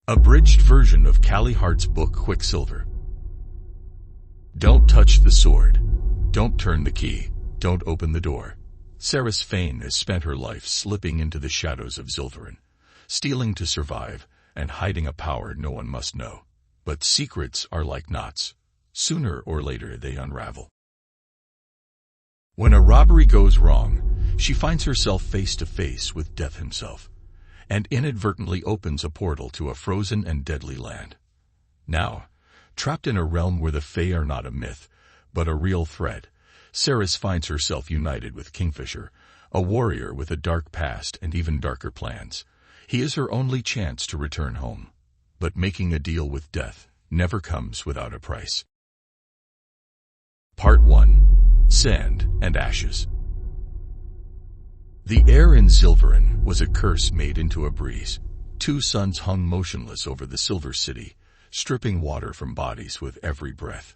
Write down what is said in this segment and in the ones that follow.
Abridged version of Callie Hart's book Quicksilver. Don't touch the sword. Don't turn the key. Don't open the door. Saeris Fane has spent her life slipping into the shadows of Zilvaren, stealing to survive and hiding a power no one must know. But secrets are like knots. Sooner or later they unravel. When a robbery goes wrong, she finds herself face to face with death himself, and inadvertently opens a portal to a frozen and deadly land. Now, trapped in a realm where the Fae are not a myth, but a real threat, Saeris finds herself united with Kingfisher, a warrior with a dark past and even darker plans. He is her only chance to return home. But making a deal with death never comes without a price. Part 1. Sand and Ashes. The air in Zilvaren was a curse made into a breeze. 2 suns hung motionless over the Silver City, stripping water from bodies with every breath.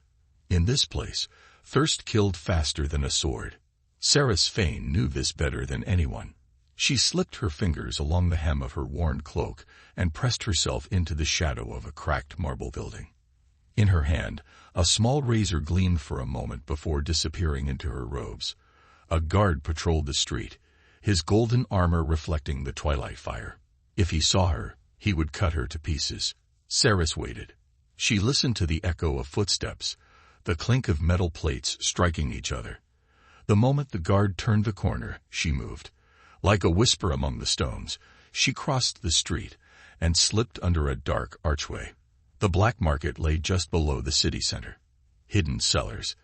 In this place, thirst killed faster than a sword. Saeris Fane knew this better than anyone. She slipped her fingers along the hem of her worn cloak and pressed herself into the shadow of a cracked marble building. In her hand, a small razor gleamed for a moment before disappearing into her robes. A guard patrolled the street, his golden armor reflecting the twilight fire. If he saw her, he would cut her to pieces. Saeris waited. She listened to the echo of footsteps, the clink of metal plates striking each other. The moment the guard turned the corner, she moved. Like a whisper among the stones, she crossed the street and slipped under a dark archway. The black market lay just below the city center. Hidden cellars,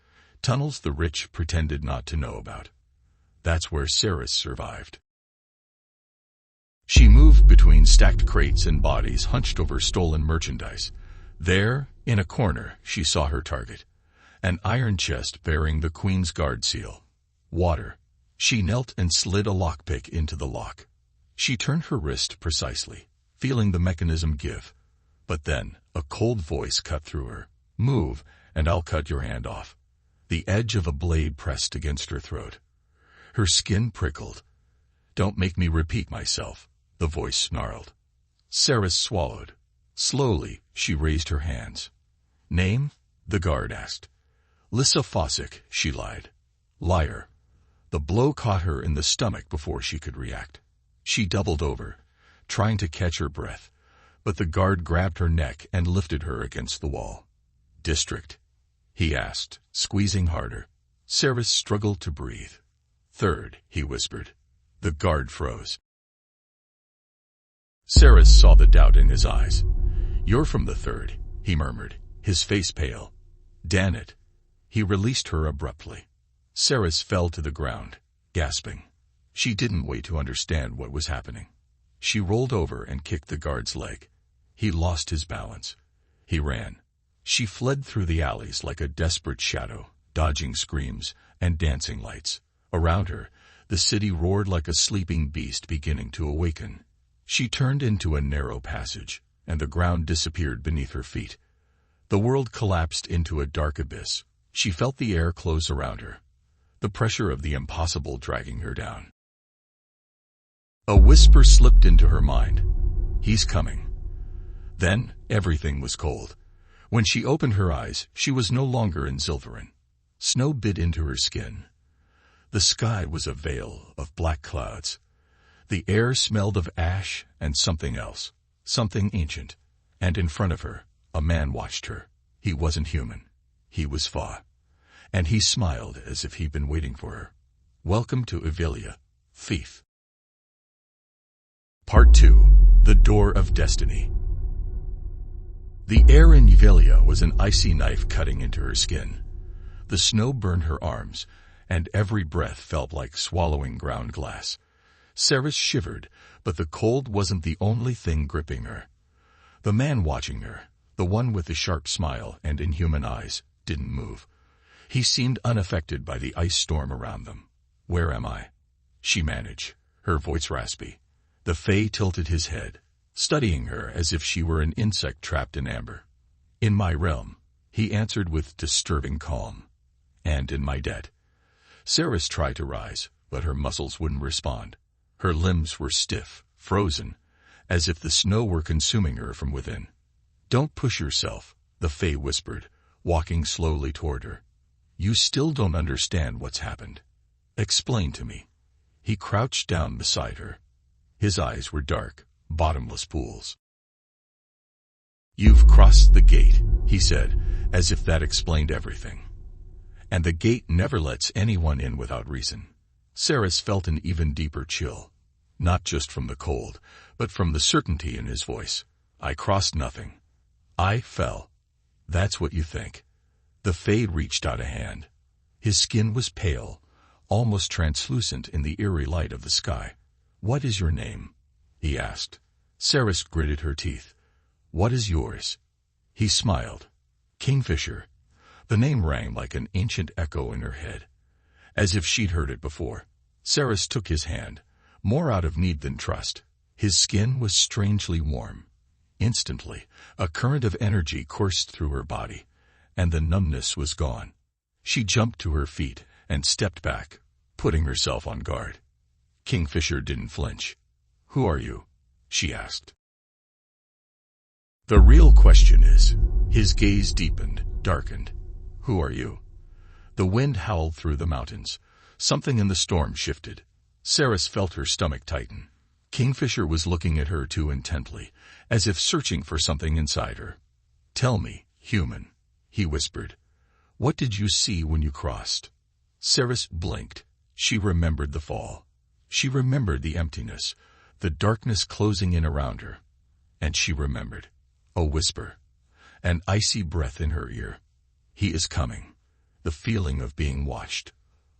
tunnels the rich pretended not to know about. That's where Saeris survived. She moved between stacked crates and bodies hunched over stolen merchandise. There, in a corner, she saw her target. An iron chest bearing the Queen's Guard seal. Water. She knelt and slid a lockpick into the lock. She turned her wrist precisely, feeling the mechanism give. But then, a cold voice cut through her. Move, and I'll cut your hand off. The edge of a blade pressed against her throat. Her skin prickled. Don't make me repeat myself, the voice snarled. Saeris swallowed. Slowly, she raised her hands. Name? The guard asked. Lissa Fossick, she lied. Liar. The blow caught her in the stomach before she could react. She doubled over, trying to catch her breath, but the guard grabbed her neck and lifted her against the wall. District? He asked, squeezing harder. Saeris struggled to breathe. Third, he whispered. The guard froze. Saeris saw the doubt in his eyes. You're from the third, he murmured, his face pale. Damn it. He released her abruptly. Saeris fell to the ground, gasping. She didn't wait to understand what was happening. She rolled over and kicked the guard's leg. He lost his balance. He ran. She fled through the alleys like a desperate shadow, dodging screams and dancing lights. Around her, the city roared like a sleeping beast beginning to awaken. She turned into a narrow passage, and the ground disappeared beneath her feet. The world collapsed into a dark abyss. She felt the air close around her, the pressure of the impossible dragging her down. A whisper slipped into her mind. He's coming. Then, everything was cold. When she opened her eyes, she was no longer in Zilvaren. Snow bit into her skin. The sky was a veil of black clouds. The air smelled of ash and something else, something ancient. And in front of her, a man watched her. He wasn't human. He was Fa. And he smiled as if he'd been waiting for her. Welcome to Yvelia, thief. Part 2. The Door of Destiny. The air in Yvelia was an icy knife cutting into her skin. The snow burned her arms, and every breath felt like swallowing ground glass. Saeris shivered, but the cold wasn't the only thing gripping her. The man watching her, the one with the sharp smile and inhuman eyes, didn't move. He seemed unaffected by the ice storm around them. Where am I? She managed, her voice raspy. The Fae tilted his head, studying her as if she were an insect trapped in amber. In my realm, he answered with disturbing calm. And in my debt. Saeris tried to rise, but her muscles wouldn't respond. Her limbs were stiff, frozen, as if the snow were consuming her from within. "Don't push yourself," the Fae whispered, walking slowly toward her. "You still don't understand what's happened. Explain to me." He crouched down beside her. His eyes were dark, bottomless pools. "You've crossed the gate," he said, as if that explained everything. "And the gate never lets anyone in without reason." Saeris felt an even deeper chill, not just from the cold, but from the certainty in his voice. "I crossed nothing. I fell." "That's what you think." The Fae reached out a hand. His skin was pale, almost translucent in the eerie light of the sky. "What is your name?" he asked. Saeris gritted her teeth. "What is yours?" He smiled. "Kingfisher." The name rang like an ancient echo in her head, as if she'd heard it before. Saeris took his hand, more out of need than trust. His skin was strangely warm. Instantly, a current of energy coursed through her body, and the numbness was gone. She jumped to her feet and stepped back, putting herself on guard. Kingfisher didn't flinch. "Who are you?" she asked. "The real question is," his gaze deepened, darkened. "Who are you?" The wind howled through the mountains. Something in the storm shifted. Saeris felt her stomach tighten. Kingfisher was looking at her too intently, as if searching for something inside her. "Tell me, human," he whispered. "What did you see when you crossed?" Saeris blinked. She remembered the fall. She remembered the emptiness, the darkness closing in around her. And she remembered a whisper, an icy breath in her ear. "He is coming." The feeling of being watched,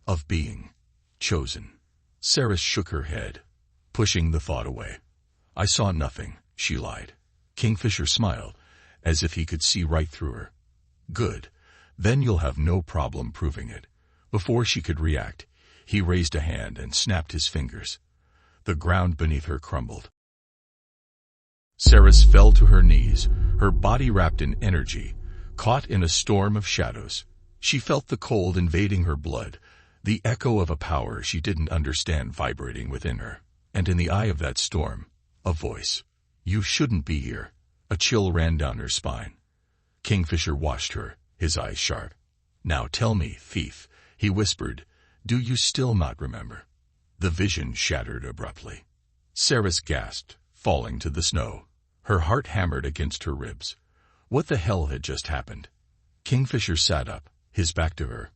of being chosen. Saeris shook her head, pushing the thought away. "I saw nothing," she lied. Kingfisher smiled, as if he could see right through her. "Good. Then you'll have no problem proving it." Before she could react, he raised a hand and snapped his fingers. The ground beneath her crumbled. Saeris fell to her knees, her body wrapped in energy, caught in a storm of shadows. She felt the cold invading her blood, the echo of a power she didn't understand vibrating within her. And in the eye of that storm, a voice. "You shouldn't be here." A chill ran down her spine. Kingfisher watched her, his eyes sharp. "Now tell me, thief," he whispered, "do you still not remember?" The vision shattered abruptly. Saeris gasped, falling to the snow. Her heart hammered against her ribs. What the hell had just happened? Kingfisher sat up, his back to her.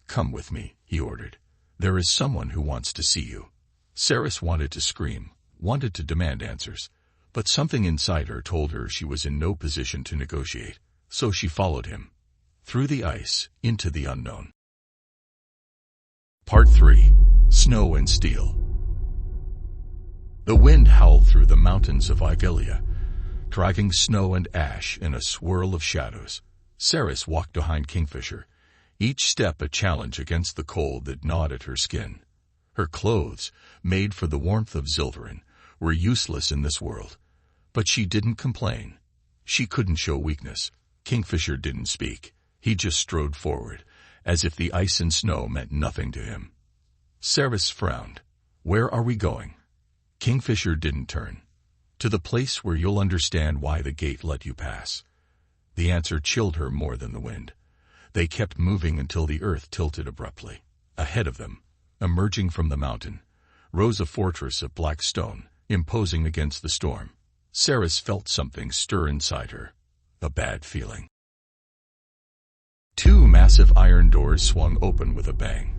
"Come with me," he ordered. "There is someone who wants to see you." Saeris wanted to scream, wanted to demand answers, but something inside her told her she was in no position to negotiate, so she followed him. Through the ice, into the unknown. Part 3. Snow and Steel. The wind howled through the mountains of Yvelia, dragging snow and ash in a swirl of shadows. Saeris walked behind Kingfisher, each step a challenge against the cold that gnawed at her skin. Her clothes, made for the warmth of Zilvaren, were useless in this world. But she didn't complain. She couldn't show weakness. Kingfisher didn't speak. He just strode forward, as if the ice and snow meant nothing to him. Saeris frowned. "Where are we going?" Kingfisher didn't turn. "To the place where you'll understand why the gate let you pass." The answer chilled her more than the wind. They kept moving until the earth tilted abruptly. Ahead of them, emerging from the mountain, rose a fortress of black stone, imposing against the storm. Saeris felt something stir inside her, a bad feeling. Two massive iron doors swung open with a bang.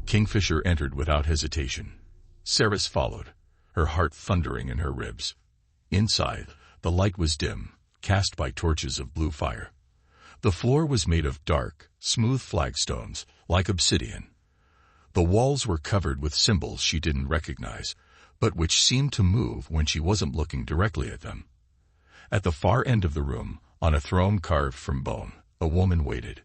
Kingfisher entered without hesitation. Saeris followed, her heart thundering in her ribs. Inside, the light was dim, cast by torches of blue fire. The floor was made of dark, smooth flagstones, like obsidian. The walls were covered with symbols she didn't recognize, but which seemed to move when she wasn't looking directly at them. At the far end of the room, on a throne carved from bone, a woman waited.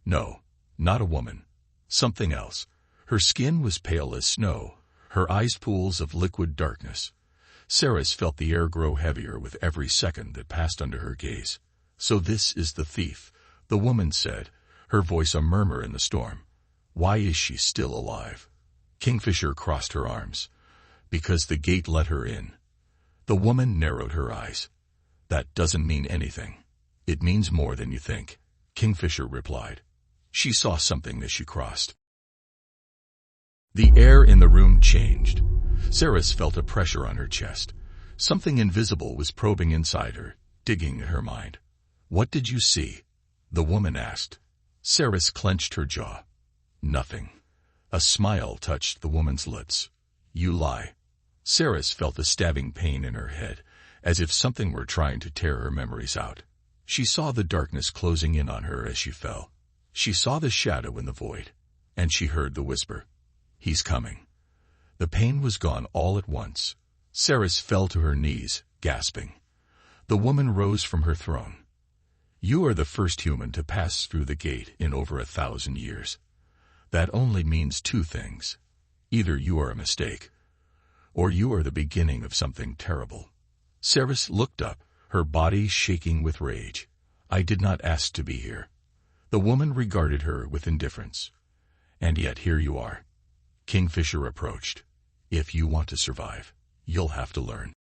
No, not a woman. Something else. Her skin was pale as snow, her eyes pools of liquid darkness. Saeris felt the air grow heavier with every second that passed under her gaze. "So this is the thief," the woman said, her voice a murmur in the storm. "Why is she still alive?" Kingfisher crossed her arms. "Because the gate let her in." The woman narrowed her eyes. That doesn't mean anything. It means more than you think, Kingfisher replied. She saw something as she crossed. The air in the room changed. Saeris felt a pressure on her chest. Something invisible was probing inside her, digging at her mind. What did you see? The woman asked. Saeris clenched her jaw. Nothing. A smile touched the woman's lips. You lie. Saeris felt a stabbing pain in her head, as if something were trying to tear her memories out. She saw the darkness closing in on her as she fell. She saw the shadow in the void, and she heard the whisper. He's coming. The pain was gone all at once. Saeris fell to her knees, gasping. The woman rose from her throne. You are the first human to pass through the gate in over 1,000 years. That only means two things. Either you are a mistake, or you are the beginning of something terrible. Saeris looked up, her body shaking with rage. I did not ask to be here. The woman regarded her with indifference. And yet here you are. Kingfisher approached. If you want to survive, you'll have to learn.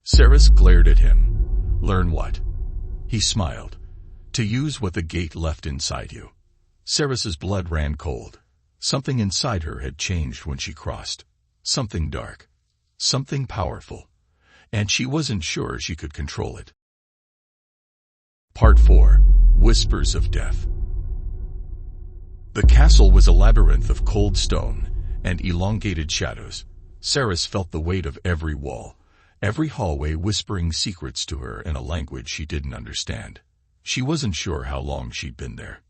Saeris glared at him. Learn what? He smiled. To use what the gate left inside you. Saeris's blood ran cold. Something inside her had changed when she crossed. Something dark. Something powerful. And she wasn't sure she could control it. Part 4. Whispers of Death. The castle was a labyrinth of cold stone and elongated shadows. Saeris felt the weight of every wall, every hallway whispering secrets to her in a language she didn't understand. She wasn't sure how long she'd been there.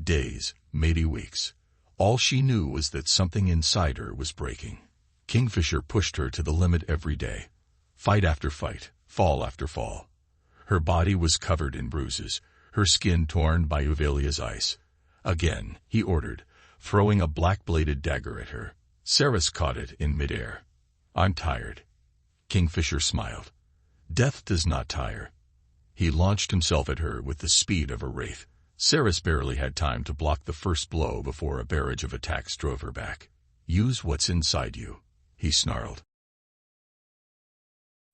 Days, maybe weeks. All she knew was that something inside her was breaking. Kingfisher pushed her to the limit every day. Fight after fight, fall after fall. Her body was covered in bruises, her skin torn by Yvelia's ice. Again, he ordered, throwing a black-bladed dagger at her. Saeris caught it in midair. I'm tired. Kingfisher smiled. Death does not tire. He launched himself at her with the speed of a wraith. Saeris barely had time to block the first blow before a barrage of attacks drove her back. Use what's inside you, he snarled.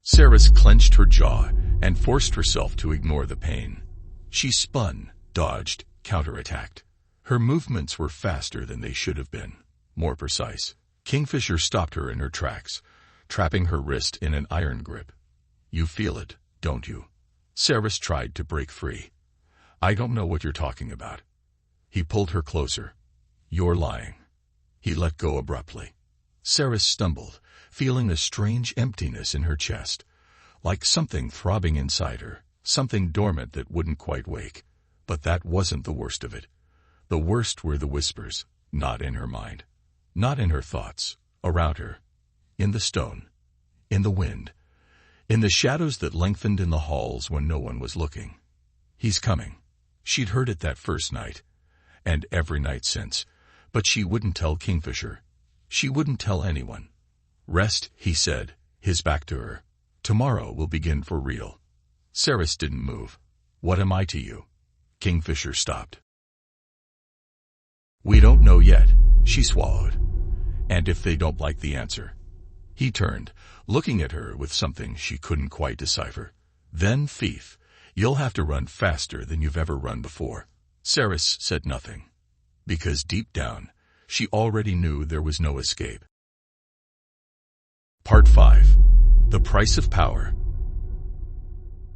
Saeris clenched her jaw and forced herself to ignore the pain. She spun, dodged, counterattacked. Her movements were faster than they should have been, more precise. Kingfisher stopped her in her tracks, trapping her wrist in an iron grip. You feel it, don't you? Saeris tried to break free. I don't know what you're talking about. He pulled her closer. You're lying. He let go abruptly. Saeris stumbled, feeling a strange emptiness in her chest, like something throbbing inside her, something dormant that wouldn't quite wake. But that wasn't the worst of it. The worst were the whispers, not in her mind, not in her thoughts, around her, in the stone, in the wind, in the shadows that lengthened in the halls when no one was looking. He's coming. She'd heard it that first night, and every night since, but she wouldn't tell Kingfisher. She wouldn't tell anyone. Rest, he said, his back to her. Tomorrow will begin for real. Saeris didn't move. What am I to you? Kingfisher stopped. We don't know yet, she swallowed. And if they don't like the answer? He turned, looking at her with something she couldn't quite decipher. Then, thief, you'll have to run faster than you've ever run before. Saeris said nothing, because deep down, she already knew there was no escape. Part 5. The Price of Power.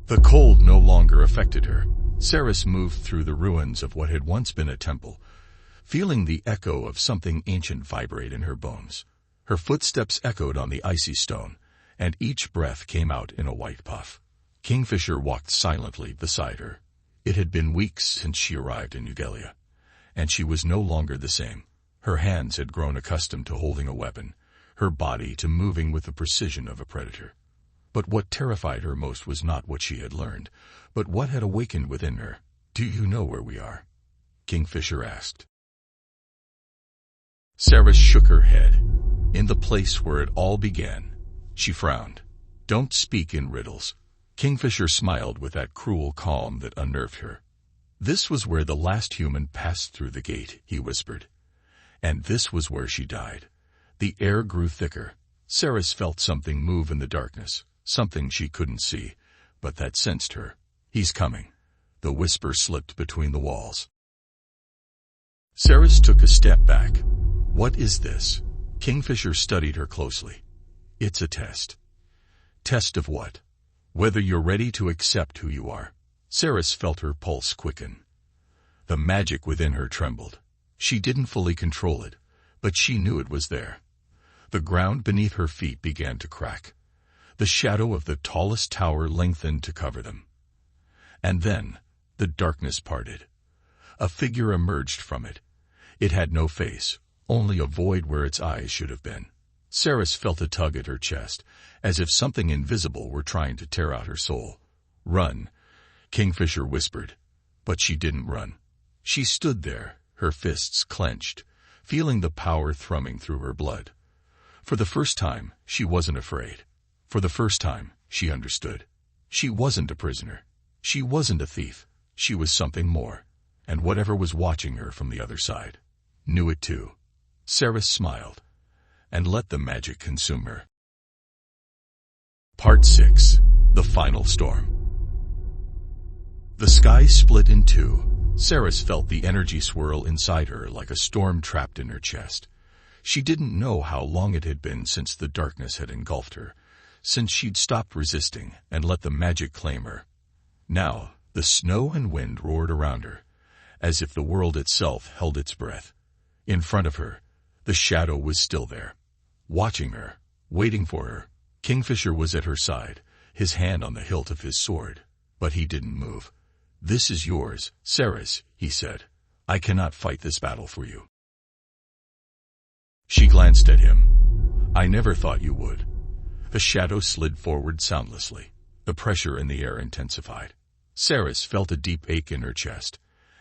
The cold no longer affected her. Saeris moved through the ruins of what had once been a temple, feeling the echo of something ancient vibrate in her bones. Her footsteps echoed on the icy stone, and each breath came out in a white puff. Kingfisher walked silently beside her. It had been weeks since she arrived in Yvelia, and she was no longer the same. Her hands had grown accustomed to holding a weapon, her body to moving with the precision of a predator. But what terrified her most was not what she had learned, but what had awakened within her. Do you know where we are? Kingfisher asked. Saeris shook her head. In the place where it all began. She frowned. Don't speak in riddles. Kingfisher smiled with that cruel calm that unnerved her. This was where the last human passed through the gate, he whispered. And this was where she died. The air grew thicker. Saeris felt something move in the darkness, something she couldn't see, but that sensed her. He's coming. The whisper slipped between the walls. Saeris took a step back. What is this? Kingfisher studied her closely. It's a test. Test of what? Whether you're ready to accept who you are. Saeris felt her pulse quicken. The magic within her trembled. She didn't fully control it, but she knew it was there. The ground beneath her feet began to crack. The shadow of the tallest tower lengthened to cover them. And then, the darkness parted. A figure emerged from it. It had no face, only a void where its eyes should have been. Saeris felt a tug at her chest, as if something invisible were trying to tear out her soul. Run, Kingfisher whispered. But she didn't run. She stood there, her fists clenched, feeling the power thrumming through her blood. For the first time, she wasn't afraid. For the first time, she understood. She wasn't a prisoner. She wasn't a thief. She was something more. And whatever was watching her from the other side knew it too. Saeris smiled and let the magic consume her. Part 6. The Final Storm. The sky split in two. Saeris felt the energy swirl inside her like a storm trapped in her chest. She didn't know how long it had been since the darkness had engulfed her, since she'd stopped resisting and let the magic claim her. Now, the snow and wind roared around her, as if the world itself held its breath. In front of her, the shadow was still there, watching her, waiting for her. Kingfisher was at her side, his hand on the hilt of his sword, but he didn't move. "This is yours, Saeris," he said. "I cannot fight this battle for you." She glanced at him. "I never thought you would." The shadow slid forward soundlessly. The pressure in the air intensified. Saeris felt a deep ache in her chest,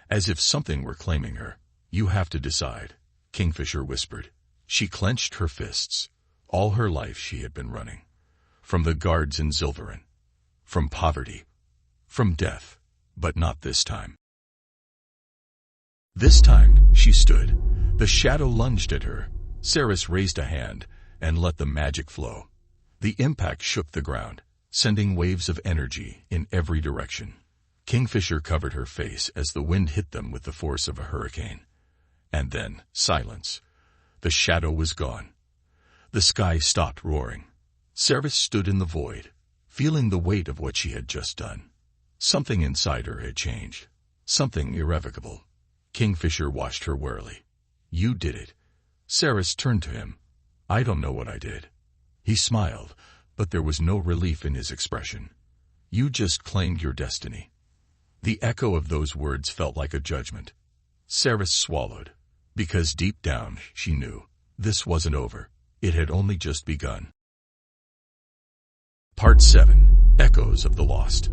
as if something were claiming her. "You have to decide," Kingfisher whispered. She clenched her fists. All her life she had been running. From the guards in Zilvaren. From poverty. From death. But not this time. This time, she stood. The shadow lunged at her. Saeris raised a hand and let the magic flow. The impact shook the ground, sending waves of energy in every direction. Kingfisher covered her face as the wind hit them with the force of a hurricane. And then, silence. The shadow was gone. The sky stopped roaring. Saeris stood in the void, feeling the weight of what she had just done. Something inside her had changed. Something irrevocable. Kingfisher watched her warily. "You did it." Saeris turned to him. "I don't know what I did." He smiled, but there was no relief in his expression. "You just claimed your destiny." The echo of those words felt like a judgment. Saeris swallowed, because deep down she knew this wasn't over. It had only just begun. Part 7. Echoes of the Lost.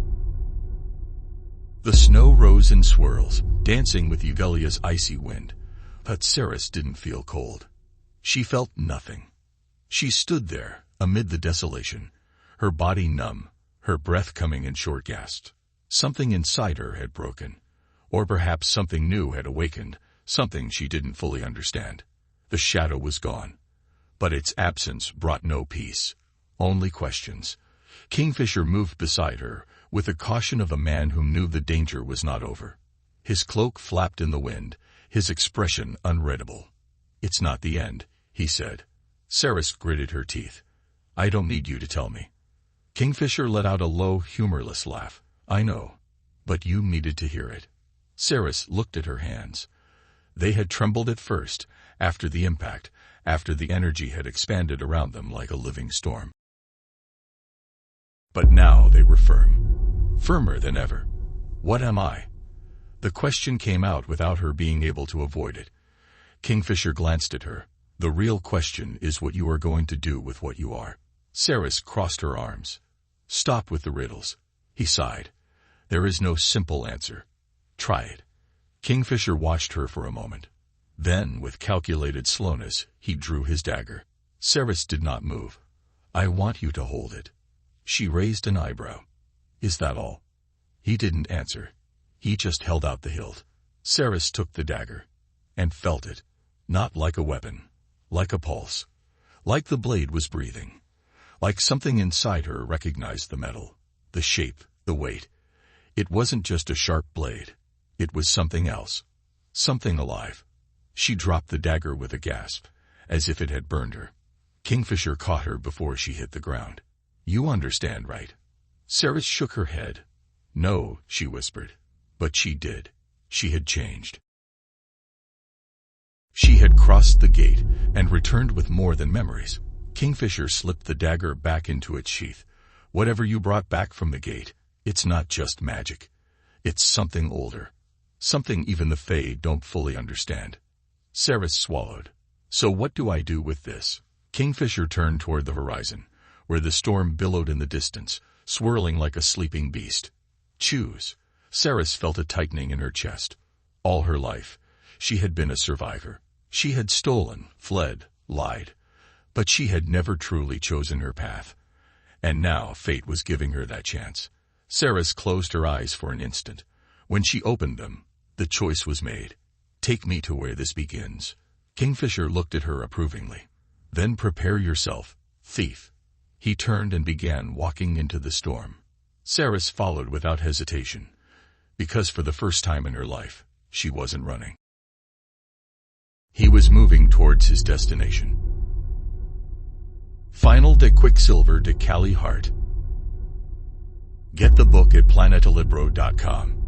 The snow rose in swirls, dancing with Yvelia's icy wind, but Saeris didn't feel cold. She felt nothing. She stood there, amid the desolation, her body numb, her breath coming in short gasps. Something inside her had broken, or perhaps something new had awakened, something she didn't fully understand. The shadow was gone, but its absence brought no peace, only questions. Kingfisher moved beside her, with the caution of a man who knew the danger was not over. His cloak flapped in the wind, his expression unreadable. "It's not the end," he said. Saeris gritted her teeth. "I don't need you to tell me." Kingfisher let out a low, humorless laugh. "I know, but you needed to hear it." Saeris looked at her hands. They had trembled at first, after the impact, after the energy had expanded around them like a living storm. But now they were firm. Firmer than ever. "What am I?" The question came out without her being able to avoid it. Kingfisher glanced at her. "The real question is what you are going to do with what you are." Saeris crossed her arms. "Stop with the riddles," he sighed. "There is no simple answer. Try it." Kingfisher watched her for a moment. Then, with calculated slowness, he drew his dagger. Saeris did not move. "I want you to hold it." She raised an eyebrow. "Is that all?" He didn't answer. He just held out the hilt. Saeris took the dagger and felt it, not like a weapon, like a pulse, Like the blade was breathing. Like something inside her recognized the metal, the shape, the weight. It wasn't just a sharp blade. It was something else. Something alive. She dropped the dagger with a gasp, as if it had burned her. Kingfisher caught her before she hit the ground. "You understand, right?" Saeris shook her head. "No," she whispered. But she did. She had changed. She had crossed the gate and returned with more than memories. Kingfisher slipped the dagger back into its sheath. "Whatever you brought back from the gate, it's not just magic. It's something older. Something even the Fae don't fully understand." Saeris swallowed. "So what do I do with this?" Kingfisher turned toward the horizon, where the storm billowed in the distance, swirling like a sleeping beast. "Choose." Saeris felt a tightening in her chest. All her life, she had been a survivor. She had stolen, fled, lied. But she had never truly chosen her path. And now fate was giving her that chance. Saeris closed her eyes for an instant. When she opened them, the choice was made. "Take me to where this begins." Kingfisher looked at her approvingly. "Then prepare yourself, thief." He turned and began walking into the storm. Saeris followed without hesitation, because for the first time in her life, she wasn't running. He was moving towards his destination. Final de Quicksilver de Callie Hart. Get the book at planetalibro.com.